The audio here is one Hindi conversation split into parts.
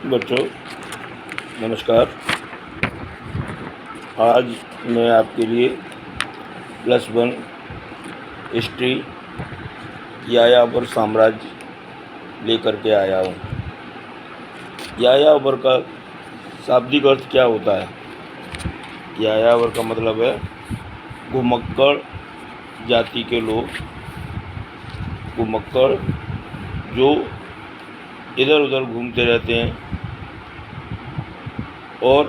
बच्चों नमस्कार। आज मैं आपके लिए +1 हिस्ट्री यायावर साम्राज्य लेकर के आया हूँ। यायावर का शाब्दिक अर्थ क्या होता है? यायावर का मतलब है घुमक्कड़ जाति के लोग, घुमक्कड़ जो इधर उधर घूमते रहते हैं और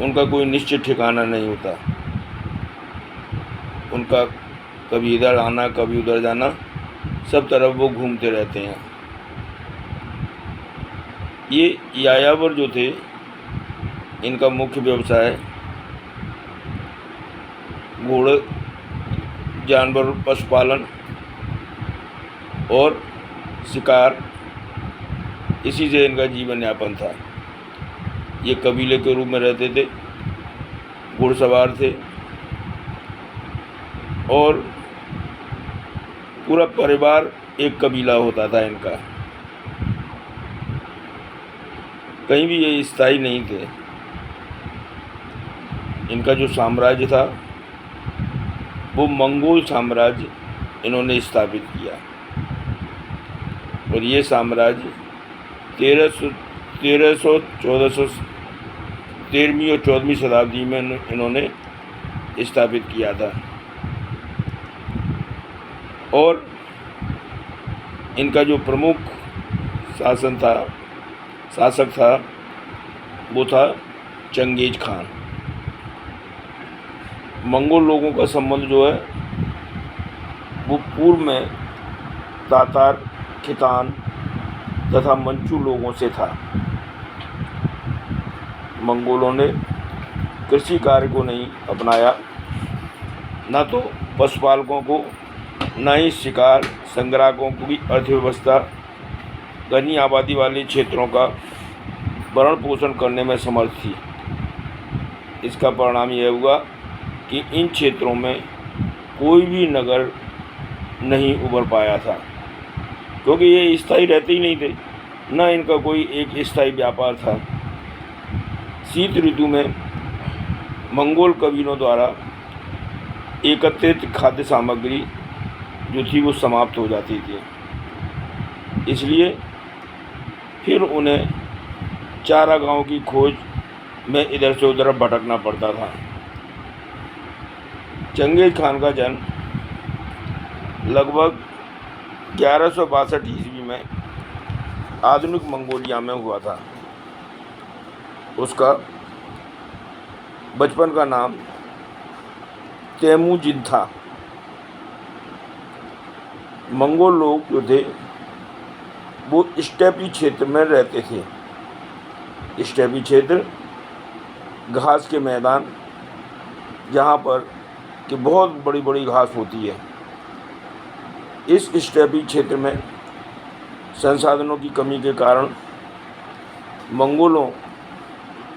उनका कोई निश्चित ठिकाना नहीं होता। उनका कभी इधर आना कभी उधर जाना, सब तरफ वो घूमते रहते हैं। ये यायावर जो थे, इनका मुख्य व्यवसाय घोड़े, जानवर, पशुपालन और शिकार, इसी से इनका जीवन यापन था। ये कबीले के रूप में रहते थे, घुड़सवार थे और पूरा परिवार एक कबीला होता था इनका। कहीं भी ये स्थायी नहीं थे। इनका जो साम्राज्य था वो मंगोल साम्राज्य इन्होंने स्थापित किया और ये साम्राज्य 13वीं और 14वीं शताब्दी में इन्होंने स्थापित किया था। और इनका जो प्रमुख शासक था वो था चंगेज खान। मंगोल लोगों का संबंध जो है वो पूर्व में तातार, खितान तथा मंचू लोगों से था। मंगोलों ने कृषि कार्य को नहीं अपनाया, न तो पशुपालकों को, न ही शिकार संग्राहकों की अर्थव्यवस्था घनी आबादी वाले क्षेत्रों का भरण पोषण करने में समर्थ थी। इसका परिणाम यह हुआ कि इन क्षेत्रों में कोई भी नगर नहीं उभर पाया था, क्योंकि ये स्थायी रहते ही नहीं थे, न इनका कोई एक स्थायी व्यापार था। शीत ऋतु में मंगोल कबीलों द्वारा एकत्रित खाद्य सामग्री जो थी वो समाप्त हो जाती थी, इसलिए फिर उन्हें चारागाहों की खोज में इधर से उधर भटकना पड़ता था। चंगेज खान का जन्म लगभग 1162 ईस्वी में आधुनिक मंगोलिया में हुआ था। उसका बचपन का नाम तेमुजिन था। मंगोल लोग जो थे वो स्टेपी क्षेत्र में रहते थे। स्टेपी क्षेत्र घास के मैदान, जहाँ पर कि बहुत बड़ी बड़ी घास होती है। इस स्टेपी क्षेत्र में संसाधनों की कमी के कारण मंगोलों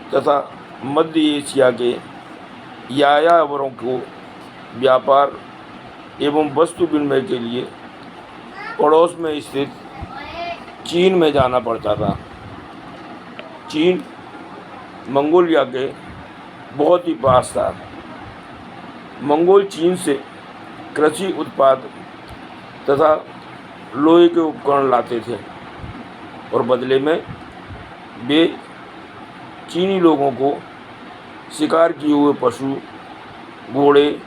तथा मध्य एशिया के यायावरों को व्यापार एवं वस्तु विनिमय के लिए पड़ोस में स्थित चीन में जाना पड़ता था। चीन मंगोलिया के बहुत ही पास था। मंगोल चीन से कृषि उत्पाद तथा लोहे के उपकरण लाते थे और बदले में वे चीनी लोगों को शिकार किए हुए पशु, घोड़े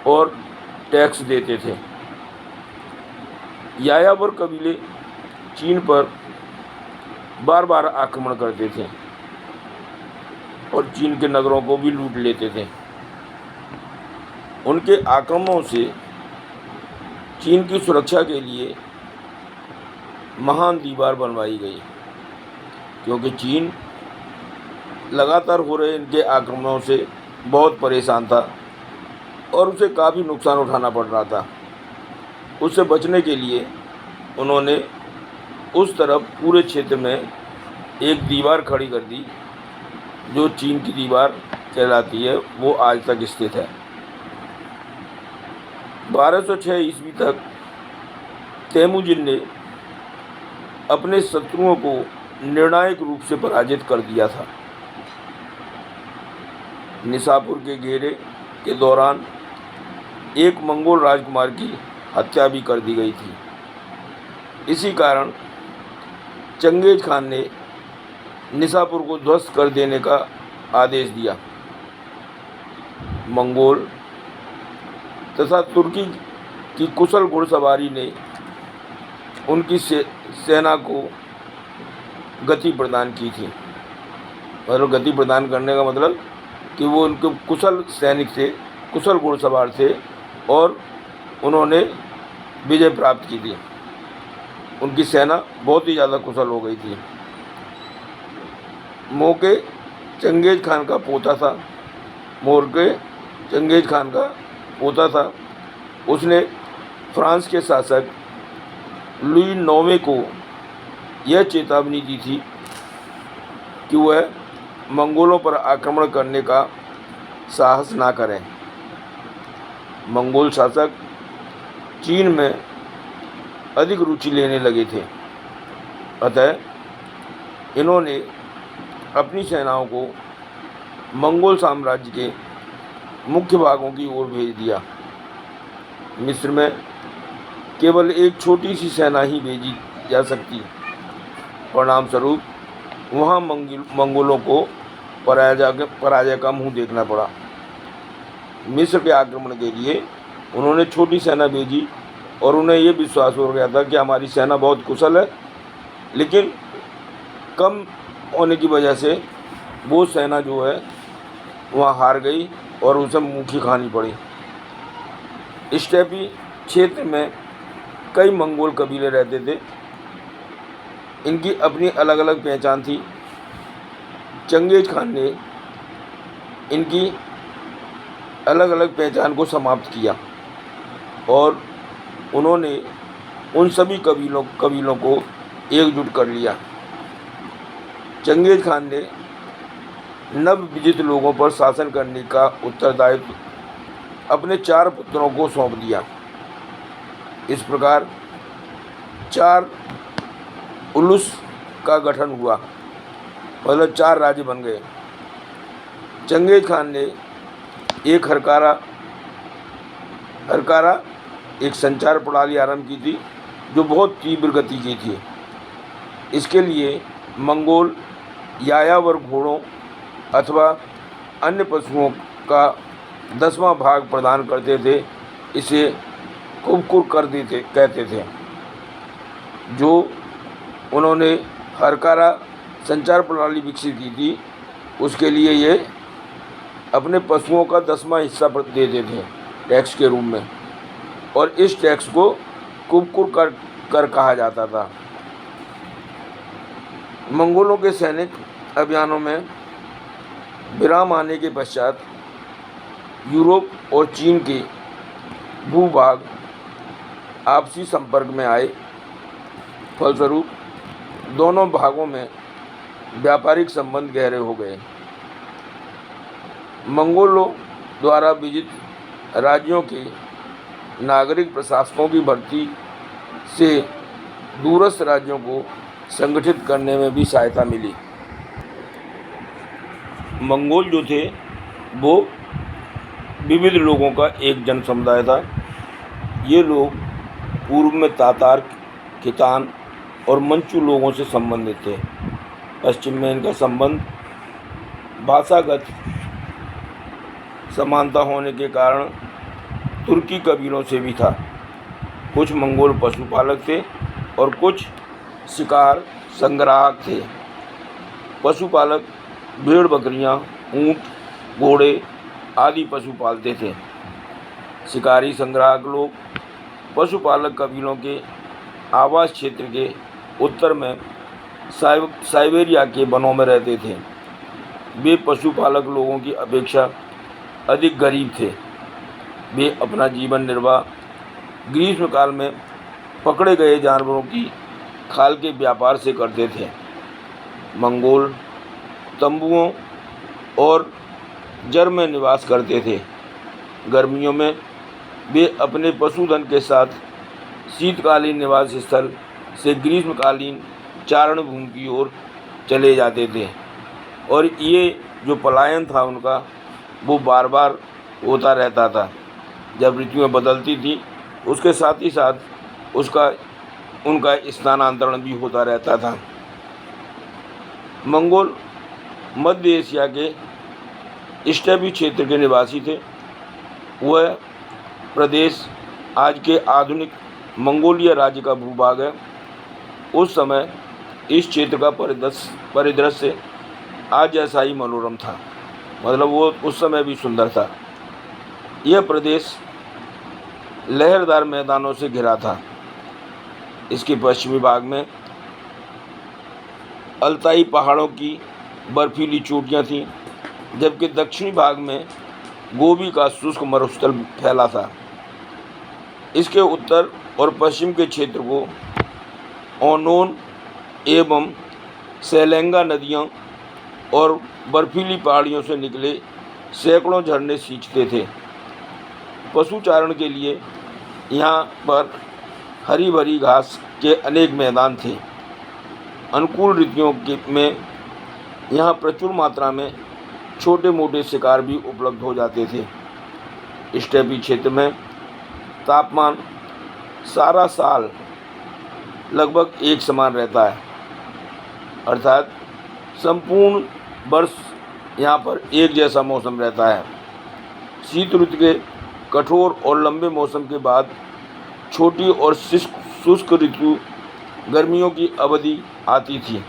और टैक्स देते थे। यायावर कबीले चीन पर बार बार आक्रमण करते थे और चीन के नगरों को भी लूट लेते थे। उनके आक्रमणों से चीन की सुरक्षा के लिए महान दीवार बनवाई गई, क्योंकि चीन लगातार हो रहे इनके आक्रमणों से बहुत परेशान था और उसे काफ़ी नुकसान उठाना पड़ रहा था। उससे बचने के लिए उन्होंने उस तरफ पूरे क्षेत्र में एक दीवार खड़ी कर दी, जो चीन की दीवार कहलाती है। वो आज तक स्थित है। 1206 ईस्वी तक तेमुजिन ने अपने शत्रुओं को निर्णायक रूप से पराजित कर दिया था। निशापुर के घेरे के दौरान एक मंगोल राजकुमार की हत्या भी कर दी गई थी। इसी कारण चंगेज खान ने निशापुर को ध्वस्त कर देने का आदेश दिया। मंगोल तथा तुर्की की कुशल घुड़सवारी ने उनकी सेना को गति प्रदान की थी। मतलब गति प्रदान करने का मतलब कि वो उनके कुशल सैनिक थे, कुशल घुड़सवार थे और उन्होंने विजय प्राप्त की थी। उनकी सेना बहुत ही ज़्यादा कुशल हो गई थी। मोके चंगेज खान का पोता था। मोरके चंगेज खान का पोता था। उसने फ्रांस के शासक लुई नौवें को यह चेतावनी दी थी कि वह मंगोलों पर आक्रमण करने का साहस ना करें। मंगोल शासक चीन में अधिक रुचि लेने लगे थे, अतः इन्होंने अपनी सेनाओं को मंगोल साम्राज्य के मुख्य भागों की ओर भेज दिया। मिस्र में केवल एक छोटी सी सेना ही भेजी जा सकती। परिणामस्वरूप वहाँ मंगोलों को पराजय का मुँह देखना पड़ा। मिस्र के आक्रमण के लिए उन्होंने छोटी सेना भेजी और उन्हें ये विश्वास हो गया था कि हमारी सेना बहुत कुशल है, लेकिन कम होने की वजह से वो सेना जो है वहाँ हार गई और उसे मुँह खानी पड़ी। स्टेपी क्षेत्र में कई मंगोल कबीले रहते थे। इनकी अपनी अलग अलग पहचान थी। चंगेज खान ने इनकी अलग अलग पहचान को समाप्त किया और उन्होंने उन सभी कबीलों को एकजुट कर लिया। चंगेज खान ने नव विजित लोगों पर शासन करने का उत्तरदायित्व अपने 4 पुत्रों को सौंप दिया। इस प्रकार 4 उलूस का गठन हुआ, मतलब 4 राज्य बन गए। चंगेज खान ने एक हरकारा एक संचार प्रणाली आरंभ की थी जो बहुत तीव्र गति की थी। इसके लिए मंगोल यायावर घोड़ों अथवा अन्य पशुओं का 10वां भाग प्रदान करते थे। इसे कुबकुर कर देते कहते थे। जो उन्होंने हरकारा संचार प्रणाली विकसित की थी, उसके लिए ये अपने पशुओं का 10वां हिस्सा देते थे टैक्स के रूप में, और इस टैक्स को कुबकुर कर कहा जाता था। मंगोलों के सैनिक अभियानों में विराम आने के पश्चात यूरोप और चीन के भूभाग आपसी संपर्क में आए। फलस्वरूप दोनों भागों में व्यापारिक संबंध गहरे हो गए। मंगोलों द्वारा विजित राज्यों के नागरिक प्रशासकों की भर्ती से दूरस्थ राज्यों को संगठित करने में भी सहायता मिली। मंगोल जो थे वो विविध लोगों का एक जन समुदाय था। ये लोग पूर्व में तातार, कितान और मंचू लोगों से संबंधित थे। पश्चिम में इनका संबंध भाषागत समानता होने के कारण तुर्की कबीलों से भी था। कुछ मंगोल पशुपालक थे और कुछ शिकार संग्राहक थे। पशुपालक भेड़ बकरियां, ऊंट, घोड़े आदि पशु पालते थे। शिकारी संग्राहक लोग पशुपालक कबीलों के आवास क्षेत्र के उत्तर में साइबेरिया के वनों में रहते थे। वे पशुपालक लोगों की अपेक्षा अधिक गरीब थे। वे अपना जीवन निर्वाह ग्रीष्मकाल में पकड़े गए जानवरों की खाल के व्यापार से करते थे। मंगोल तंबुओं और जर में निवास करते थे। गर्मियों में वे अपने पशुधन के साथ शीतकालीन निवास स्थल से ग्रीष्मकालीन चारण भूमि की ओर चले जाते थे। और ये जो पलायन था उनका, वो बार बार होता रहता था। जब ऋतुएं बदलती थी, उसके साथ ही साथ उनका स्थानांतरण भी होता रहता था। मंगोल मध्य एशिया के स्टेपी क्षेत्र के निवासी थे। वह प्रदेश आज के आधुनिक मंगोलिया राज्य का भूभाग है। उस समय इस क्षेत्र का परिदृश्य आज जैसा ही मनोरम था, मतलब वो उस समय भी सुंदर था। यह प्रदेश लहरदार मैदानों से घिरा था। इसके पश्चिमी भाग में अल्ताई पहाड़ों की बर्फीली चोटियाँ थीं, जबकि दक्षिणी भाग में गोबी का शुष्क मरुस्थल फैला था। इसके उत्तर और पश्चिम के क्षेत्र को ओनोन एवं सेलेंगा नदियों और बर्फीली पहाड़ियों से निकले सैकड़ों झरने सींचते थे। पशुचारण के लिए यहाँ पर हरी भरी घास के अनेक मैदान थे। अनुकूल ऋतुओं में यहाँ प्रचुर मात्रा में छोटे मोटे शिकार भी उपलब्ध हो जाते थे। स्टेपी क्षेत्र में तापमान सारा साल लगभग एक समान रहता है, अर्थात संपूर्ण वर्ष यहाँ पर एक जैसा मौसम रहता है। शीत ऋतु के कठोर और लंबे मौसम के बाद छोटी और शुष्क ऋतु गर्मियों की अवधि आती थी।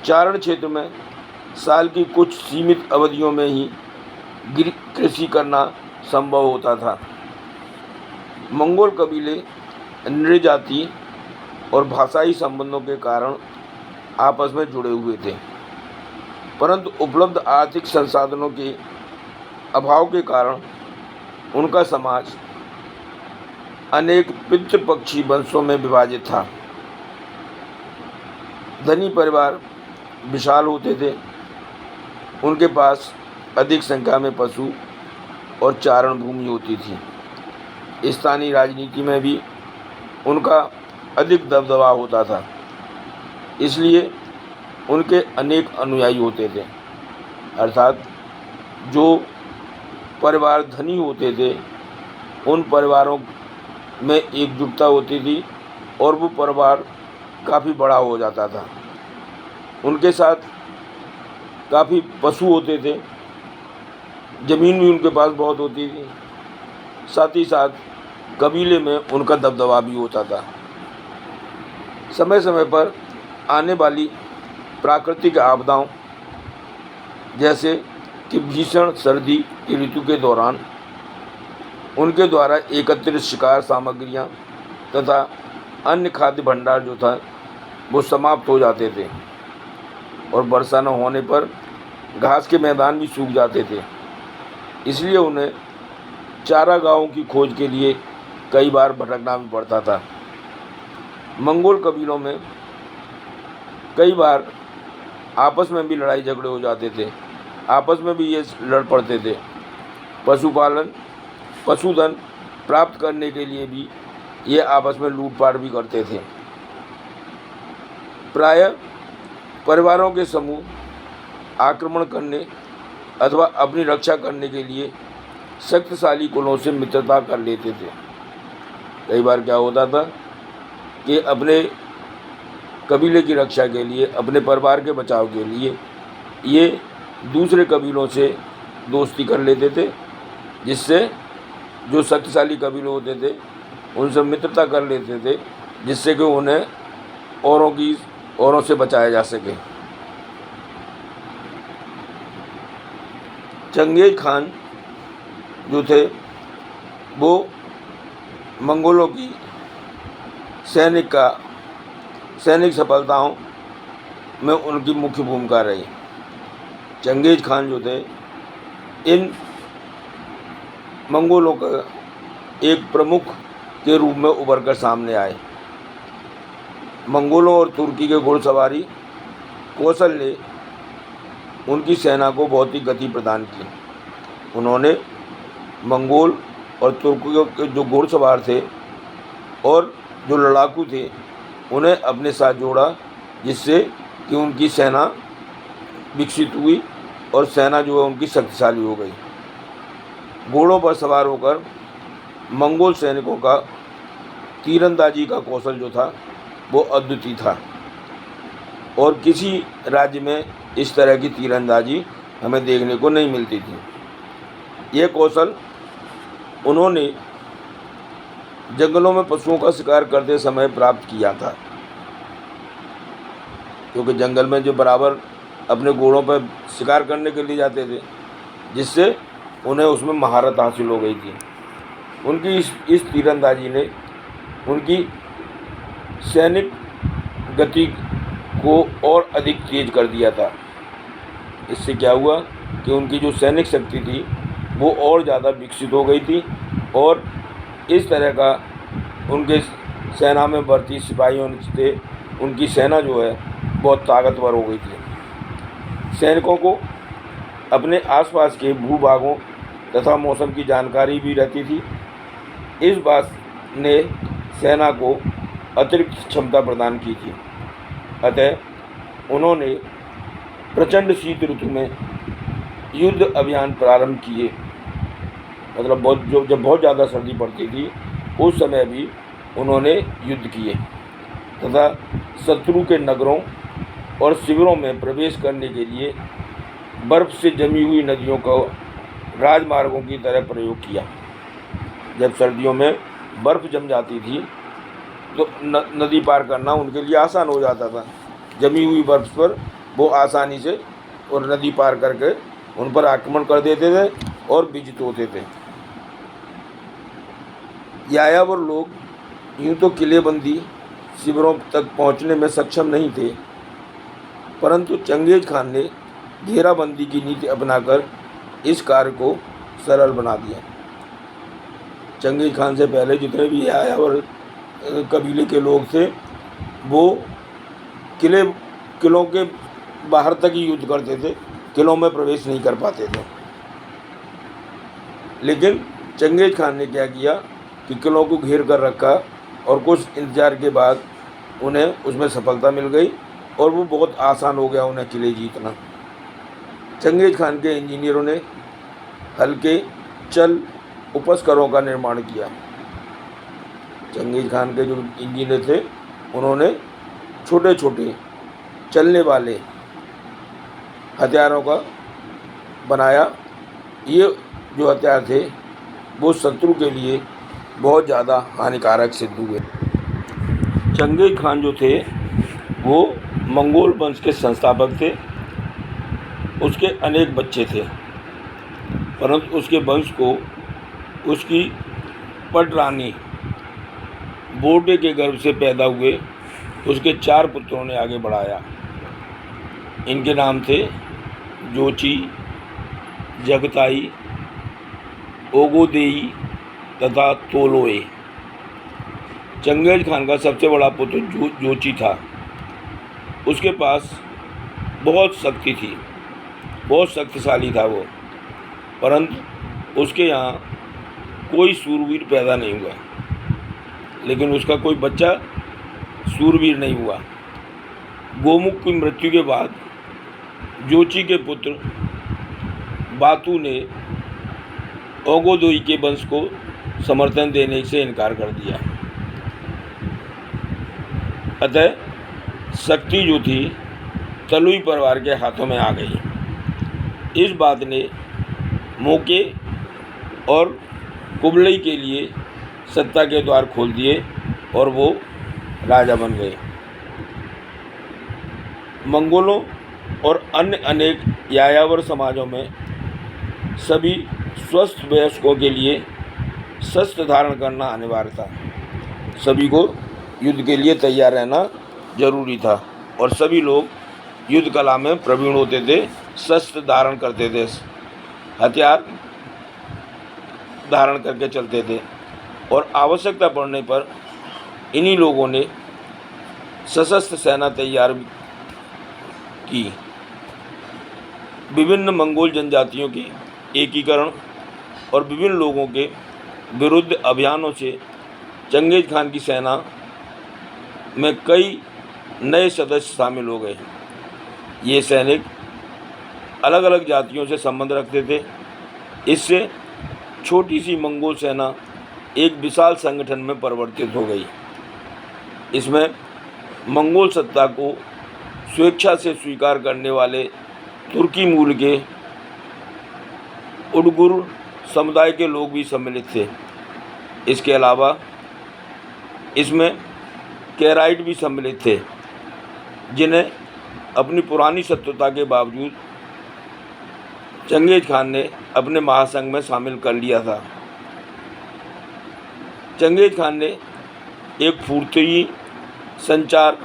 चारण क्षेत्र में साल की कुछ सीमित अवधियों में ही कृषि करना संभव होता था। मंगोल कबीले नृजाति और भाषाई संबंधों के कारण आपस में जुड़े हुए थे, परंतु उपलब्ध आर्थिक संसाधनों के अभाव के कारण उनका समाज अनेक पितृपक्षी वंशों में विभाजित था। धनी परिवार विशाल होते थे, उनके पास अधिक संख्या में पशु और चारण भूमि होती थी। स्थानीय राजनीति में भी उनका अधिक दबदबा होता था, इसलिए उनके अनेक अनुयायी होते थे। अर्थात जो परिवार धनी होते थे, उन परिवारों में एकजुटता होती थी और वो परिवार काफ़ी बड़ा हो जाता था। उनके साथ काफ़ी पशु होते थे, ज़मीन भी उनके पास बहुत होती थी, साथ ही साथ कबीले में उनका दबदबा भी होता था। समय समय पर आने वाली प्राकृतिक आपदाओं, जैसे कि भीषण सर्दी की ऋतु के दौरान उनके द्वारा एकत्रित शिकार सामग्रियां तथा अन्य खाद्य भंडार जो था वो समाप्त हो जाते थे और वर्षा न होने पर घास के मैदान भी सूख जाते थे। इसलिए उन्हें चारागाहों की खोज के लिए कई बार भटकना भी पड़ता था। मंगोल कबीलों में कई बार आपस में भी लड़ाई झगड़े हो जाते थे, आपस में भी ये लड़ पड़ते थे। पशुधन प्राप्त करने के लिए भी ये आपस में लूटपाट भी करते थे। प्रायः परिवारों के समूह आक्रमण करने अथवा अपनी रक्षा करने के लिए शक्तिशाली कुलों से मित्रता कर लेते थे। कई बार क्या होता था कि अपने कबीले की रक्षा के लिए, अपने परिवार के बचाव के लिए ये दूसरे कबीलों से दोस्ती कर लेते थे, जिससे जो शक्तिशाली कबीले होते थे उनसे मित्रता कर लेते थे, जिससे कि उन्हें औरों से बचाया जा सके। चंगेज खान जो थे वो मंगोलों की सैनिक सफलताओं में उनकी मुख्य भूमिका रही। चंगेज खान जो थे इन मंगोलों का एक प्रमुख के रूप में उभर कर सामने आए। मंगोलों और तुर्की के घुड़सवारी कौशल ने उनकी सेना को बहुत ही गति प्रदान की। उन्होंने मंगोल और तुर्कियों के जो घुड़सवार थे और जो लड़ाकू थे उन्हें अपने साथ जोड़ा जिससे कि उनकी सेना विकसित हुई और सेना जो है उनकी शक्तिशाली हो गई। घोड़ों पर सवार होकर मंगोल सैनिकों का तीरंदाजी का कौशल जो था वो अद्वितीय था और किसी राज्य में इस तरह की तीरंदाजी हमें देखने को नहीं मिलती थी। ये कौशल उन्होंने जंगलों में पशुओं का शिकार करते समय प्राप्त किया था, क्योंकि जंगल में जो बराबर अपने घोड़ों पर शिकार करने के लिए जाते थे, जिससे उन्हें उसमें महारत हासिल हो गई थी। उनकी इस तीरंदाजी ने उनकी सैनिक गति को और अधिक तेज कर दिया था। इससे क्या हुआ कि उनकी जो सैनिक शक्ति थी वो और ज़्यादा विकसित हो गई थी और इस तरह का उनके सेना में भर्ती सिपाहियों से उनकी सेना जो है बहुत ताकतवर हो गई थी। सैनिकों को अपने आसपास के भूभागों तथा मौसम की जानकारी भी रहती थी। इस बात ने सेना को अतिरिक्त क्षमता प्रदान की थी। अतः उन्होंने प्रचंड शीत ऋतु में युद्ध अभियान प्रारंभ किए। मतलब जब बहुत ज़्यादा सर्दी पड़ती थी उस समय भी उन्होंने युद्ध किए तथा शत्रु के नगरों और शिविरों में प्रवेश करने के लिए बर्फ़ से जमी हुई नदियों को राजमार्गों की तरह प्रयोग किया। जब सर्दियों में बर्फ़ जम जाती थी तो नदी पार करना उनके लिए आसान हो जाता था। जमी हुई बर्फ़ पर वो आसानी से और नदी पार करके उन पर आक्रमण कर देते थे और विजित होते थे। यायावर लोग यूँ तो किलेबंदी शिविरों तक पहुँचने में सक्षम नहीं थे, परंतु चंगेज खान ने घेराबंदी की नीति अपनाकर इस कार्य को सरल बना दिया। चंगेज खान से पहले जितने भी यायावर कबीले के लोग थे वो किलों के बाहर तक ही युद्ध करते थे, किलों में प्रवेश नहीं कर पाते थे। लेकिन चंगेज खान ने क्या किया कि किलों को घेर कर रखा और कुछ इंतजार के बाद उन्हें उसमें सफलता मिल गई और वो बहुत आसान हो गया उन्हें किले जीतना। चंगेज खान के इंजीनियरों ने हल्के चल उपस्करों का निर्माण किया। चंगेज खान के जो इंजीनियर थे उन्होंने छोटे छोटे चलने वाले हथियारों का बनाया। ये जो हथियार थे वो शत्रु के लिए बहुत ज़्यादा हानिकारक सिद्ध हुए। चंगेज खान जो थे वो मंगोल वंश के संस्थापक थे। उसके अनेक बच्चे थे, परंतु उसके वंश को उसकी पटरानी बोटे के गर्भ से पैदा हुए उसके 4 पुत्रों ने आगे बढ़ाया। इनके नाम थे जोची, जगताई, ओगोदेई तथा तोलोए। चंगेज खान का सबसे बड़ा पुत्र जोची था। उसके पास बहुत शक्ति थी, बहुत शक्तिशाली था वो, परंतु उसके यहाँ कोई सूरवीर पैदा नहीं हुआ। लेकिन उसका कोई बच्चा सूरवीर नहीं हुआ। गोमुख की मृत्यु के बाद जोची के पुत्र बातू ने ओगोदोई के वंश को समर्थन देने से इनकार कर दिया। अतः शक्ति जो थी तलुई परिवार के हाथों में आ गई। इस बात ने मोके और कुबलई के लिए सत्ता के द्वार खोल दिए और वो राजा बन गए। मंगोलों और अन्य अनेक यायावर समाजों में सभी स्वस्थ वयस्कों के लिए शस्त्र धारण करना अनिवार्य था। सभी को युद्ध के लिए तैयार रहना जरूरी था और सभी लोग युद्ध कला में प्रवीण होते थे, शस्त्र धारण करते थे, हथियार धारण करके चलते थे और आवश्यकता पड़ने पर इन्हीं लोगों ने सशस्त्र सेना तैयार की। विभिन्न मंगोल जनजातियों की एकीकरण और विभिन्न लोगों के विरुद्ध अभियानों से चंगेज खान की सेना में कई नए सदस्य शामिल हो गए। ये सैनिक अलग अलग जातियों से संबंध रखते थे। इससे छोटी सी मंगोल सेना एक विशाल संगठन में परिवर्तित हो गई। इसमें मंगोल सत्ता को स्वेच्छा से स्वीकार करने वाले तुर्की मूल के उइगुर समुदाय के लोग भी सम्मिलित थे। इसके अलावा इसमें कैराइट भी सम्मिलित थे, जिन्हें अपनी पुरानी शत्रुता के बावजूद चंगेज खान ने अपने महासंघ में शामिल कर लिया था। चंगेज खान ने एक फुर्तीली संचार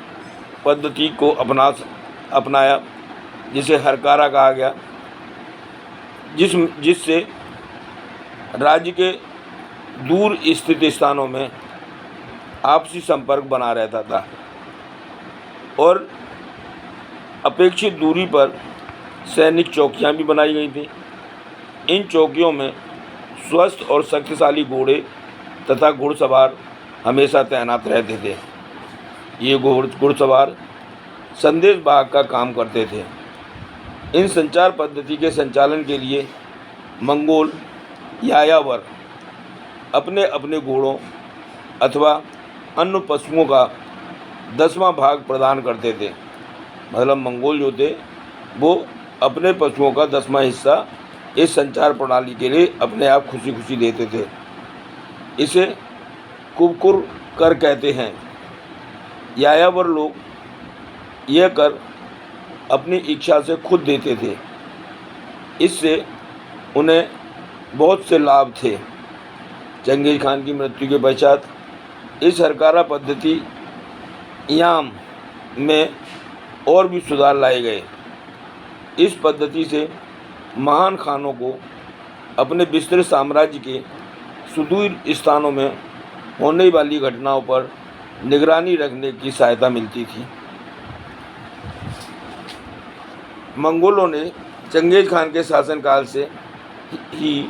पद्धति को अपनाया, जिसे हरकारा कहा गया, जिससे राज्य के दूर स्थित स्थानों में आपसी संपर्क बना रहता था और अपेक्षित दूरी पर सैनिक चौकियां भी बनाई गई थी। इन चौकियों में स्वस्थ और शक्तिशाली घोड़े तथा घुड़सवार हमेशा तैनात रहते थे। ये घुड़सवार संदेश वाहक का काम करते थे। इन संचार पद्धति के संचालन के लिए मंगोल यायावर अपने अपने घोड़ों अथवा अन्य पशुओं का 10वां भाग प्रदान करते थे। मतलब मंगोल जो थे वो अपने पशुओं का 10वां हिस्सा इस संचार प्रणाली के लिए अपने आप खुशी खुशी देते थे। इसे कुबकुर कर कहते हैं। यायावर लोग यह कर अपनी इच्छा से खुद देते थे। इससे उन्हें बहुत से लाभ थे। चंगेज खान की मृत्यु के पश्चात इस हरकारा पद्धति याम में और भी सुधार लाए गए। इस पद्धति से महान खानों को अपने विस्तृत साम्राज्य के सुदूर स्थानों में होने वाली घटनाओं पर निगरानी रखने की सहायता मिलती थी। मंगोलों ने चंगेज खान के शासनकाल से ही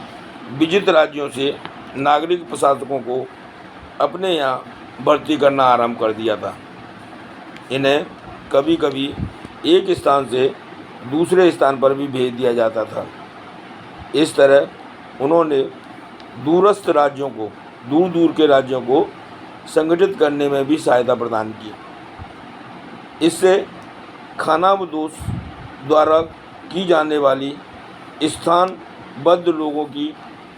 विजित राज्यों से नागरिक प्रशासकों को अपने यहाँ भर्ती करना आरंभ कर दिया था। इन्हें कभी कभी एक स्थान से दूसरे स्थान पर भी भेज दिया जाता था। इस तरह उन्होंने दूरस्थ राज्यों को, दूर दूर के राज्यों को संगठित करने में भी सहायता प्रदान की। इससे खानाबदोश द्वारा की जाने वाली स्थानबद्ध लोगों की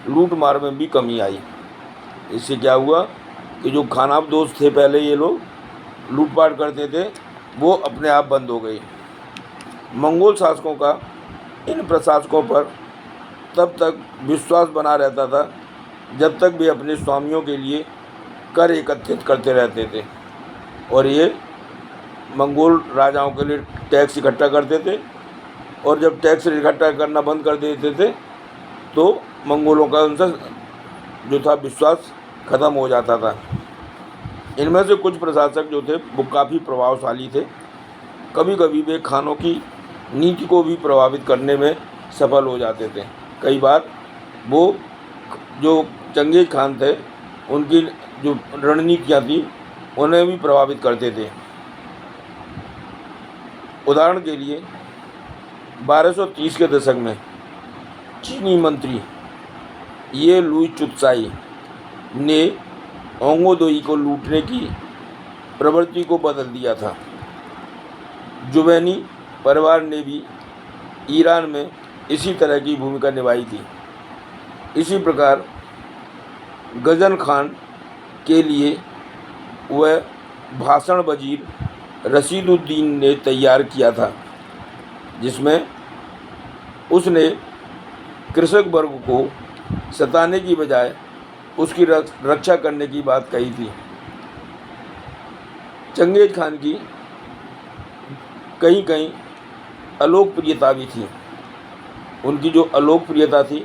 लूटमार में भी कमी आई। इससे क्या हुआ कि जो खानाबदोश थे, पहले ये लोग लूटपाट करते थे, वो अपने आप बंद हो गई। मंगोल शासकों का इन प्रशासकों पर तब तक विश्वास बना रहता था जब तक वे अपने स्वामियों के लिए कर एकत्रित करते रहते थे और ये मंगोल राजाओं के लिए टैक्स इकट्ठा करते थे। और जब टैक्स इकट्ठा करना बंद कर देते थे तो मंगोलों का उनसे जो था विश्वास ख़त्म हो जाता था। इनमें से कुछ प्रशासक जो थे वो काफ़ी प्रभावशाली थे। कभी कभी वे खानों की नीति को भी प्रभावित करने में सफल हो जाते थे। कई बार वो जो चंगेज खान थे उनकी जो रणनीतियाँ थी उन्हें भी प्रभावित करते थे। उदाहरण के लिए 1230 के दशक में चीनी मंत्री ये लुई चुत्साई ने ओंगोदोई को लूटने की प्रवृत्ति को बदल दिया था। जुवैनी परिवार ने भी ईरान में इसी तरह की भूमिका निभाई थी। इसी प्रकार गजन खान के लिए वह भाषण वजीर रशीदुद्दीन ने तैयार किया था, जिसमें उसने कृषक वर्ग को सताने की बजाय उसकी रक्षा करने की बात कही थी। चंगेज खान की कहीं कहीं अलोकप्रियता भी थी। उनकी जो अलोकप्रियता थी,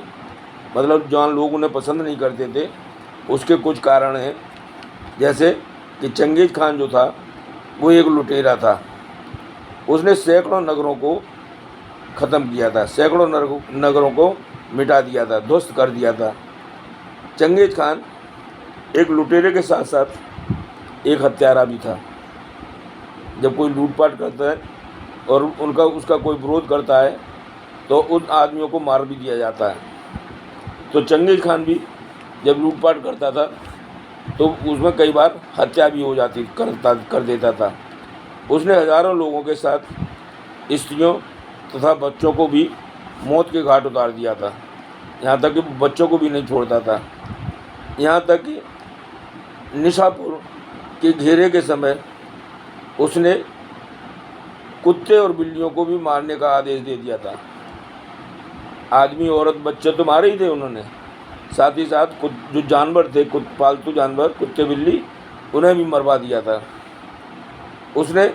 मतलब जहाँ लोग उन्हें पसंद नहीं करते थे, उसके कुछ कारण हैं। जैसे कि चंगेज खान जो था वो एक लुटेरा था। उसने सैकड़ों नगरों को ख़त्म किया था, सैकड़ों नगरों को मिटा दिया था, ध्वस्त कर दिया था। चंगेज खान एक लुटेरे के साथ साथ एक हत्यारा भी था। जब कोई लूटपाट करता है और उसका कोई विरोध करता है तो उन आदमियों को मार भी दिया जाता है। तो चंगेज़ खान भी जब लूटपाट करता था तो उसमें कई बार हत्या भी हो जाती कर देता था। उसने हज़ारों लोगों के साथ स्त्रियों तथा बच्चों को भी मौत के घाट उतार दिया था। यहाँ तक कि बच्चों को भी नहीं छोड़ता था। यहाँ तक कि निशापुर के घेरे के समय उसने कुत्ते और बिल्लियों को भी मारने का आदेश दे दिया था। आदमी औरत बच्चे तो मारे ही थे उन्होंने, साथ ही साथ जो जानवर थे, पालतू जानवर कुत्ते बिल्ली, उन्हें भी मरवा दिया था। उसने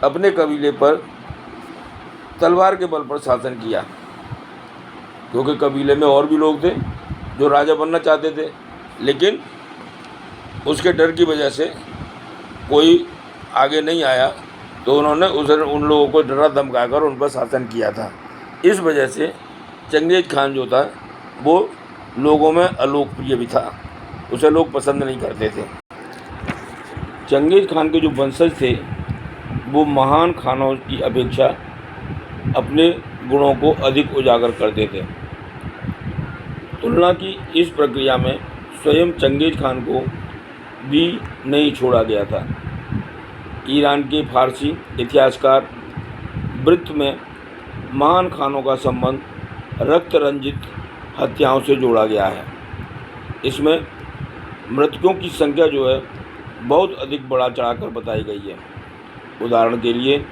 अपने कबीले पर तलवार के बल पर शासन किया, क्योंकि कबीले में और भी लोग थे जो राजा बनना चाहते थे, लेकिन उसके डर की वजह से कोई आगे नहीं आया, तो उन्होंने उन लोगों को डरा धमकाकर उन पर शासन किया था। इस वजह से चंगेज़ खान जो था वो लोगों में अलोकप्रिय भी था, उसे लोग पसंद नहीं करते थे। चंगेज़ खान के जो वंशज थे वो महान खानों की अपेक्षा अपने गुणों को अधिक उजागर करते थे। तुलना की इस प्रक्रिया में स्वयं चंगेज़ खान को भी नहीं छोड़ा गया था। ईरान के फारसी इतिहासकार वृत्त में महान खानों का संबंध रक्त रंजित हत्याओं से जोड़ा गया है। इसमें मृतकों की संख्या जो है बहुत अधिक बढ़ा चढ़ाकर बताई गई है। उदाहरण के लिए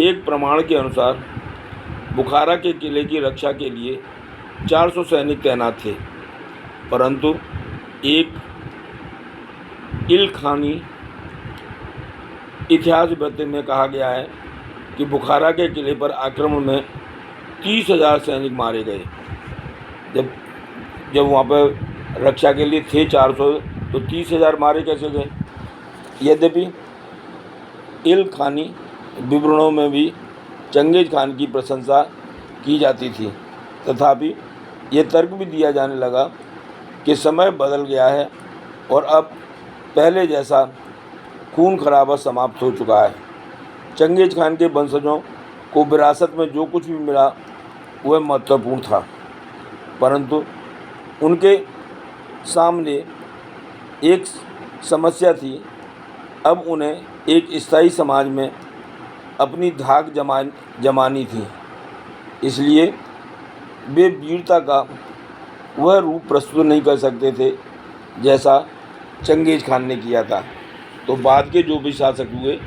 एक प्रमाण के अनुसार बुखारा के किले की रक्षा के लिए 400 सैनिक तैनात थे, परंतु एक इल्खानी इतिहास वृत्त में कहा गया है कि बुखारा के किले पर आक्रमण में 30,000 सैनिक मारे गए। जब वहाँ पर रक्षा के लिए थे 400, तो 30,000 मारे कैसे गए। यद्यपि इल्खानी विवरणों में भी चंगेज़ खान की प्रशंसा की जाती थी, तथापि ये तर्क भी दिया जाने लगा कि समय बदल गया है और अब पहले जैसा खून खराबा समाप्त हो चुका है। चंगेज़ खान के वंशजों को विरासत में जो कुछ भी मिला वह महत्वपूर्ण था, परंतु उनके सामने एक समस्या थी। अब उन्हें एक स्थायी समाज में अपनी धाक जमानी थी, इसलिए वे वीरता का वह रूप प्रस्तुत नहीं कर सकते थे जैसा चंगेज़ खान ने किया था। तो बाद के जो भी शासक हुए,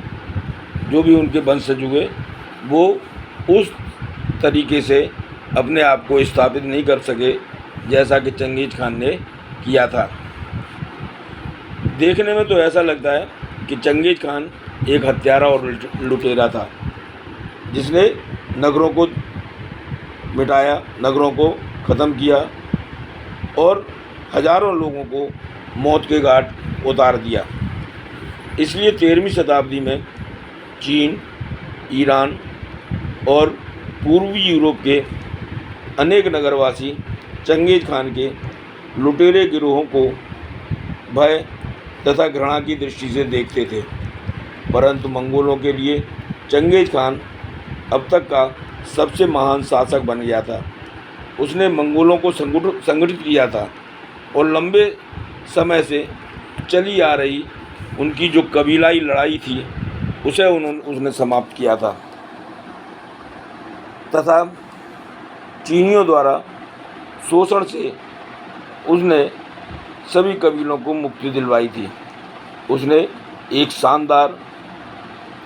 जो भी उनके वंशज हुए, वो उस तरीके से अपने आप को स्थापित नहीं कर सके जैसा कि चंगेज़ खान ने किया था। देखने में तो ऐसा लगता है कि चंगेज़ खान एक हत्यारा और लुटेरा था, जिसने नगरों को मिटाया, नगरों को ख़त्म किया और हज़ारों लोगों को मौत के घाट उतार दिया। इसलिए 13वीं शताब्दी में चीन, ईरान और पूर्वी यूरोप के अनेक नगरवासी चंगेज़ खान के लुटेरे गिरोहों को भय तथा घृणा की दृष्टि से देखते थे, परंतु मंगोलों के लिए चंगेज़ खान अब तक का सबसे महान शासक बन गया था। उसने मंगोलों को संगठित किया था और लंबे समय से चली आ रही उनकी जो कबीलाई लड़ाई थी उसे उसने समाप्त किया था, तथा चीनियों द्वारा शोषण से उसने सभी कबीलों को मुक्ति दिलवाई थी। उसने एक शानदार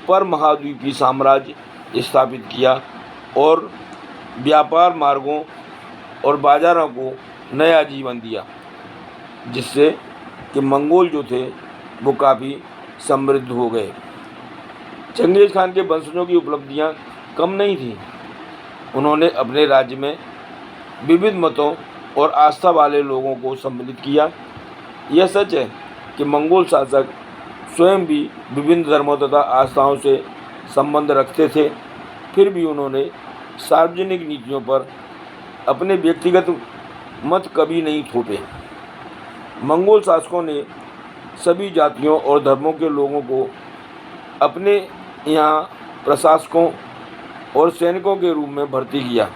पर महाद्वीपीय साम्राज्य स्थापित किया और व्यापार मार्गों और बाज़ारों को नया जीवन दिया, जिससे कि मंगोल जो थे वो काफ़ी समृद्ध हो गए। चंगेज़ खान के वंशजों की उपलब्धियां कम नहीं थीं। उन्होंने अपने राज्य में विविध मतों और आस्था वाले लोगों को सम्मिलित किया। यह सच है कि मंगोल शासक स्वयं भी विभिन्न धर्मों तथा आस्थाओं से संबंध रखते थे, फिर भी उन्होंने सार्वजनिक नीतियों पर अपने व्यक्तिगत मत कभी नहीं थोपे। मंगोल शासकों ने सभी जातियों और धर्मों के लोगों को अपने यहाँ प्रशासकों और सैनिकों के रूप में भर्ती किया।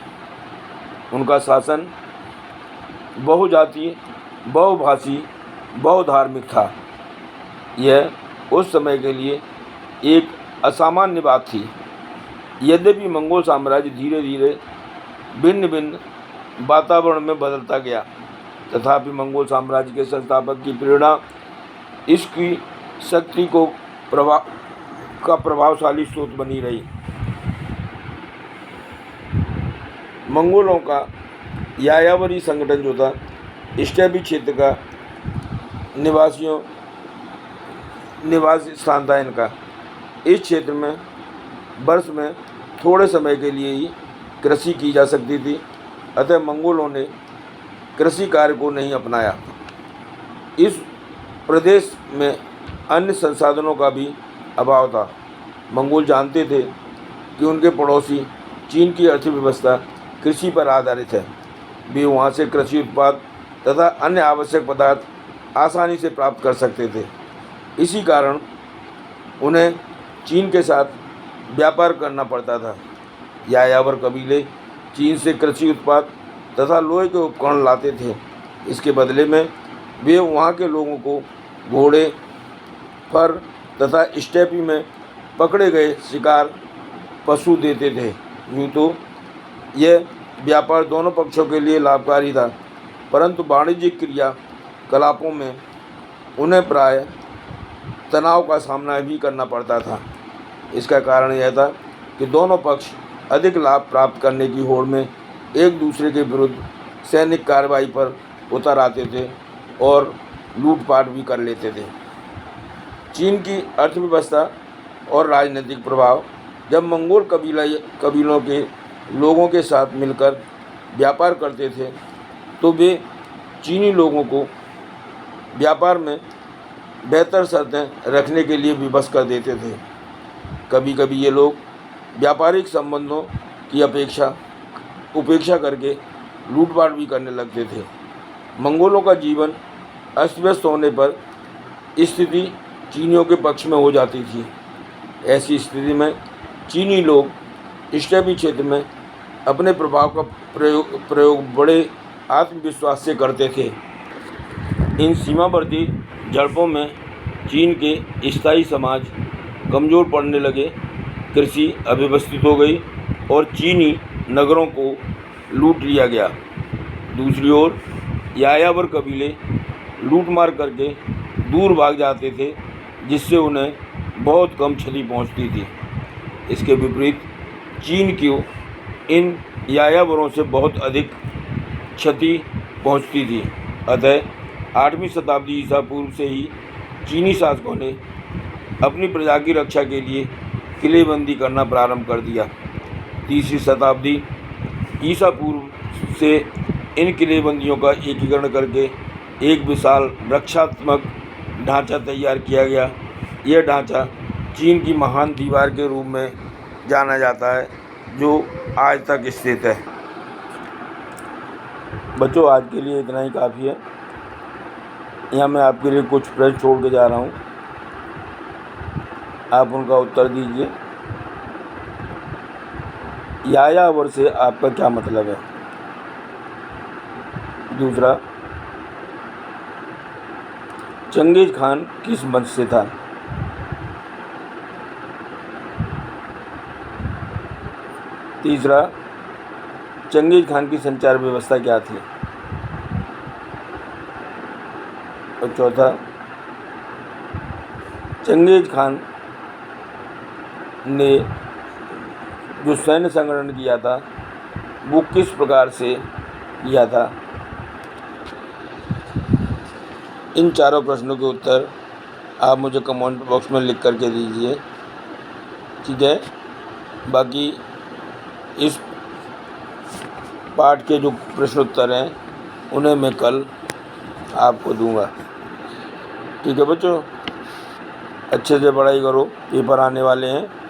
उनका शासन बहुजातीय, बहुभाषी, बहुधार्मिक था। यह उस समय के लिए एक असामान्य बात थी। यद्यपि मंगोल साम्राज्य धीरे धीरे भिन्न भिन्न वातावरण में बदलता गया, तथापि मंगोल साम्राज्य के संस्थापक की प्रेरणा इसकी शक्ति को प्रभावशाली स्रोत बनी रही। मंगोलों का यायावरी संगठन जो था, स्टेपी क्षेत्र का निवास स्थान था इनका। इस क्षेत्र में वर्ष में थोड़े समय के लिए ही कृषि की जा सकती थी, अतः मंगोलों ने कृषि कार्य को नहीं अपनाया। इस प्रदेश में अन्य संसाधनों का भी अभाव था। मंगोल जानते थे कि उनके पड़ोसी चीन की अर्थव्यवस्था कृषि पर आधारित है। वे वहाँ से कृषि उत्पाद तथा अन्य आवश्यक पदार्थ आसानी से प्राप्त कर सकते थे। इसी कारण उन्हें चीन के साथ व्यापार करना पड़ता था। यायावर कबीले चीन से कृषि उत्पाद तथा लोहे के उपकरण लाते थे। इसके बदले में वे वहाँ के लोगों को घोड़े, फर तथा स्टेपी में पकड़े गए शिकार पशु देते थे। यूँ तो यह व्यापार दोनों पक्षों के लिए लाभकारी था, परंतु वाणिज्यिक क्रियाकलापों में उन्हें प्राय तनाव का सामना भी करना पड़ता था। इसका कारण यह था कि दोनों पक्ष अधिक लाभ प्राप्त करने की होड़ में एक दूसरे के विरुद्ध सैनिक कार्रवाई पर उतर आते थे और लूटपाट भी कर लेते थे। चीन की अर्थव्यवस्था और राजनीतिक प्रभाव। जब मंगोल कबीलों के लोगों के साथ मिलकर व्यापार करते थे तो वे चीनी लोगों को व्यापार में बेहतर शर्तें रखने के लिए विवश कर देते थे। कभी कभी ये लोग व्यापारिक संबंधों की उपेक्षा करके लूटपाट भी करने लगते थे। मंगोलों का जीवन अस्त व्यस्त होने पर स्थिति चीनियों के पक्ष में हो जाती थी। ऐसी स्थिति में चीनी लोग स्टेपी क्षेत्र में अपने प्रभाव का प्रयोग बड़े आत्मविश्वास से करते थे। इन सीमावर्ती झड़पों में चीन के स्थायी समाज कमज़ोर पड़ने लगे, कृषि अव्यवस्थित हो गई और चीनी नगरों को लूट लिया गया। दूसरी ओर यायावर कबीले लूटमार करके दूर भाग जाते थे, जिससे उन्हें बहुत कम क्षति पहुंचती थी। इसके विपरीत चीन की इन यायावरों से बहुत अधिक क्षति पहुंचती थी। अतः 8वीं शताब्दी ईसा पूर्व से ही चीनी शासकों ने अपनी प्रजा की रक्षा के लिए किलेबंदी करना प्रारंभ कर दिया। 3वीं शताब्दी ईसा पूर्व से इन किलेबंदियों का एकीकरण करके एक विशाल रक्षात्मक ढांचा तैयार किया गया। यह ढांचा चीन की महान दीवार के रूप में जाना जाता है, जो आज तक स्थित है। बच्चों, आज के लिए इतना ही काफ़ी है। यहाँ मैं आपके लिए कुछ प्रश्न छोड़ के जा रहा हूँ, आप उनका उत्तर दीजिए। यायावर से आपका क्या मतलब है? दूसरा, चंगेज खान किस वंश से था? तीसरा, चंगेज खान की संचार व्यवस्था क्या थी? और चौथा, चंगेज खान ने जो सैन्य संगठन किया था वो किस प्रकार से किया था? इन चारों प्रश्नों के उत्तर आप मुझे कमेंट बॉक्स में लिख करके दीजिए, ठीक है। बाकी इस पाठ के जो प्रश्न उत्तर हैं उन्हें मैं कल आपको दूंगा, ठीक है बच्चों। अच्छे से पढ़ाई करो, पेपर आने वाले हैं।